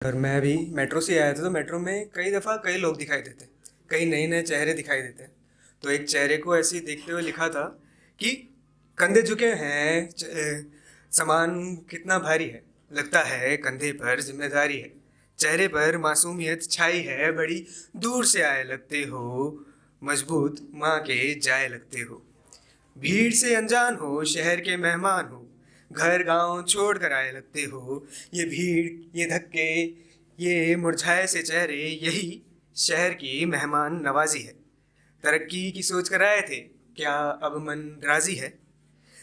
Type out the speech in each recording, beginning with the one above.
और मैं अभी मेट्रो से आया था तो मेट्रो में कई दफ़ा कई लोग दिखाई देते हैं, कई नए नए चेहरे दिखाई देते हैं। तो एक चेहरे को ऐसे ही देखते हुए लिखा था कि कंधे झुके हैं, सामान कितना भारी है, लगता है कंधे पर जिम्मेदारी है। चेहरे पर मासूमियत छाई है, बड़ी दूर से आए लगते हो, मजबूत माँ के जाए लगते हो। भीड़ से अनजान हो, शहर के मेहमान हो, घर गांव छोड़ कर आए लगते हो। ये भीड़, ये धक्के, ये मुरझाए से चेहरे, यही शहर की मेहमान नवाजी है। तरक्की की सोच कर आए थे, क्या अब मन राजी है?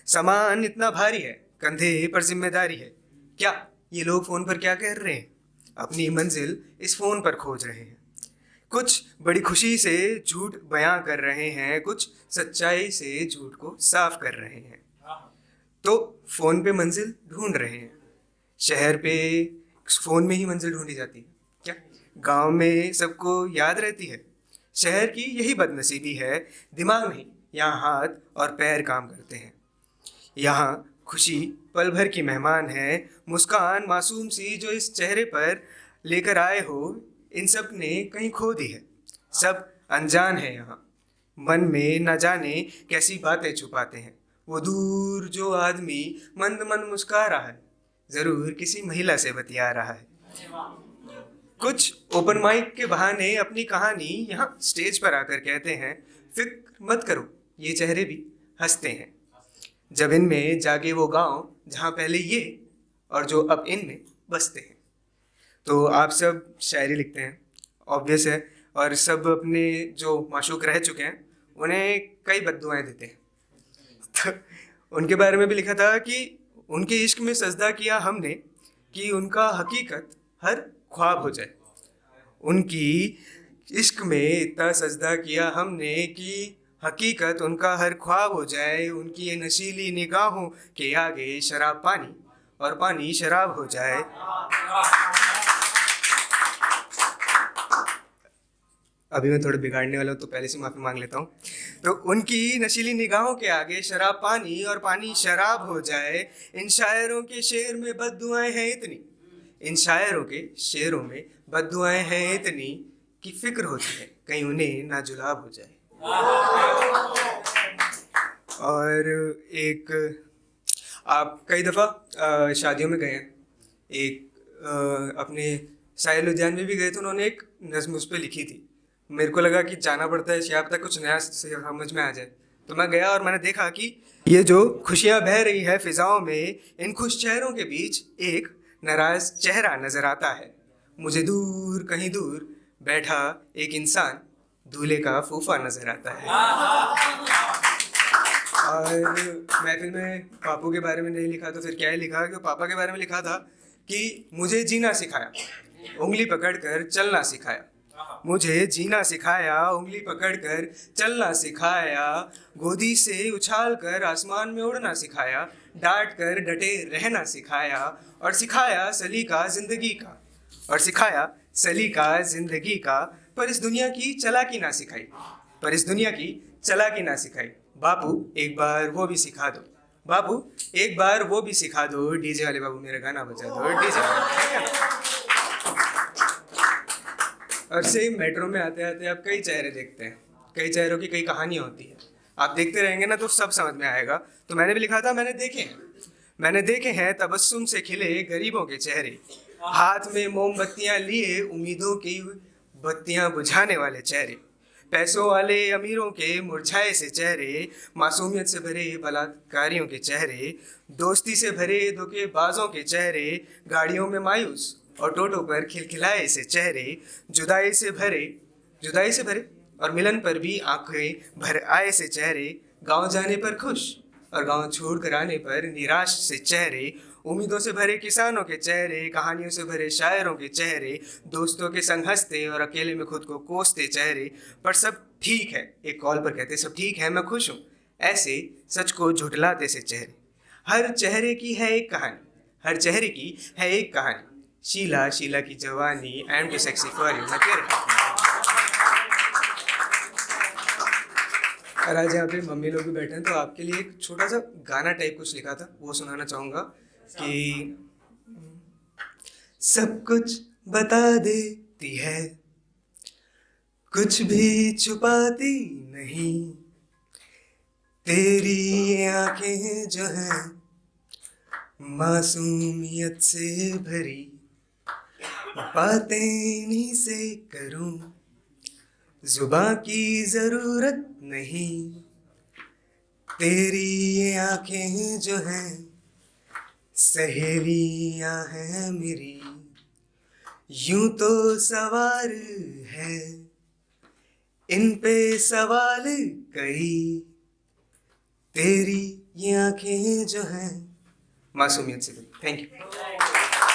सामान इतना भारी है, कंधे पर जिम्मेदारी है। क्या ये लोग फोन पर क्या कह रहे हैं? अपनी मंजिल इस फोन पर खोज रहे हैं। कुछ बड़ी खुशी से झूठ बयां कर रहे हैं, कुछ सच्चाई से झूठ को साफ कर रहे हैं। तो फोन पे मंजिल ढूंढ रहे हैं, शहर पे फोन में ही मंजिल ढूंढी जाती है क्या? गांव में सबको याद रहती है, शहर की यही बदनसीबी है। दिमाग नहीं, यहाँ हाथ और पैर काम करते हैं। यहाँ खुशी पल भर की मेहमान है, मुस्कान मासूम सी जो इस चेहरे पर लेकर आए हो, इन सब ने कहीं खो दी है। सब अनजान है यहाँ, मन में न जाने कैसी बातें छुपाते हैं। वो दूर जो आदमी मंद मंद मुस्कुरा रहा है, जरूर किसी महिला से बतिया रहा है। कुछ ओपन माइक के बहाने अपनी कहानी यहाँ स्टेज पर आकर कहते हैं। फिक्र मत करो, ये चेहरे भी हंसते हैं, जब इनमें जागे वो गांव जहाँ पहले ये और जो अब इनमें बसते हैं। तो आप सब शायरी लिखते हैं, ऑब्वियस है, और सब अपने जो माशूक रह चुके हैं उन्हें कई बद्दुआएं देते हैं। तो उनके बारे में भी लिखा था कि उनके इश्क में सजदा किया हमने कि उनका हकीकत हर ख्वाब हो जाए। उनकी इश्क में इतना सजदा किया हमने कि हकीकत उनका हर ख्वाब हो जाए। उनकी ये नशीली निगाहों के आगे शराब पानी और पानी शराब हो जाए। अभी मैं थोड़ा बिगाड़ने वाला हूँ तो पहले से माफ़ी मांग लेता हूँ। तो उनकी नशीली निगाहों के आगे शराब पानी और पानी शराब हो जाए। इन शायरों के शेर में बद्दुआएं हैं इतनी, इन शायरों के शेरों में बद्दुआएं हैं इतनी कि फिक्र होती है कहीं उन्हें ना जुलाब हो जाए। और एक, आप कई दफ़ा शादियों में गए हैं, एक अपने साहिल उद्यान में भी गए थे, उन्होंने एक नज्म उस पर लिखी थी। मेरे को लगा कि जाना पड़ता है शायद तक कुछ नया समझ में आ जाए। तो मैं गया और मैंने देखा कि ये जो खुशियाँ बह रही है फिजाओं में, इन खुश चेहरों के बीच एक नाराज चेहरा नजर आता है। मुझे दूर कहीं दूर बैठा एक इंसान दूल्हे का फूफा नजर आता है। और महफिल में पापू के बारे में नहीं लिखा तो फिर क्या ही लिखा कि पापा के बारे में लिखा था कि मुझे जीना सिखाया, उंगली पकड़कर चलना सिखाया। मुझे जीना सिखाया, उंगली पकड़कर चलना सिखाया। गोदी से उछाल कर आसमान में उड़ना सिखाया। डांट कर डटे रहना सिखाया। और सिखाया सलीका जिंदगी का, और सिखाया सलीका जिंदगी का। पर इस दुनिया की चालाकी ना सिखाई, पर इस दुनिया की चालाकी ना सिखाई। बापू एक बार वो भी सिखा दो, बाबू एक बार वो भी सिखा दो। डीजे वाले बाबू मेरा गाना बजा दो, डीजे वाले। और सेम मेट्रो में आते आते आप कई चेहरे देखते हैं, कई चेहरों की कई कहानियाँ होती है। आप देखते रहेंगे ना तो सब समझ में आएगा। तो मैंने भी लिखा था, मैंने देखे हैं तबस्सुम से खिले गरीबों के चेहरे, हाथ में मोमबत्तियां लिए उम्मीदों की बत्तियां बुझाने वाले चेहरे। पैसों वाले अमीरों के मुरझाए से चेहरे, मासूमियत से भरे बलात्कारियों के चेहरे, दोस्ती से भरे धोखेबाजों के चेहरे, गाड़ियों में मायूस और टोटो पर खिलखिलाए से चेहरे, जुदाई से भरे जुदाई से भरे और मिलन पर भी आंखें भर आए से चेहरे, गांव जाने पर खुश और गांव छोड़ कर आने पर निराश से चेहरे, उम्मीदों से भरे किसानों के चेहरे, कहानियों से भरे शायरों के चेहरे, दोस्तों के संग हंसते और अकेले में खुद को कोसते चेहरे। पर सब ठीक है, एक कॉल पर कहते सब ठीक है मैं खुश हूँ, ऐसे सच को झुठलाते से चेहरे। हर चेहरे की है एक कहानी, हर चेहरे की है एक कहानी। शीला शीला की जवानी, I am too sexy for you, मैं तेरे हाथ में। और आज यहाँ पे मम्मी लोग भी बैठे हैं तो आपके लिए एक छोटा सा गाना टाइप कुछ लिखा था, वो सुनाना चाहूँगा कि सब कुछ बता देती है, कुछ भी छुपाती नहीं। तेरी ये आंखें जो हैं मासूमियत से भरी, बातें इन्हीं से करूं, जुबां की जरूरत नहीं। तेरी ये आंखें जो हैं सहेलियां हैं मेरी, यूं तो सवार है इन पे सवाल कई। तेरी ये आंखें जो हैं मासूमियत से। Thank you.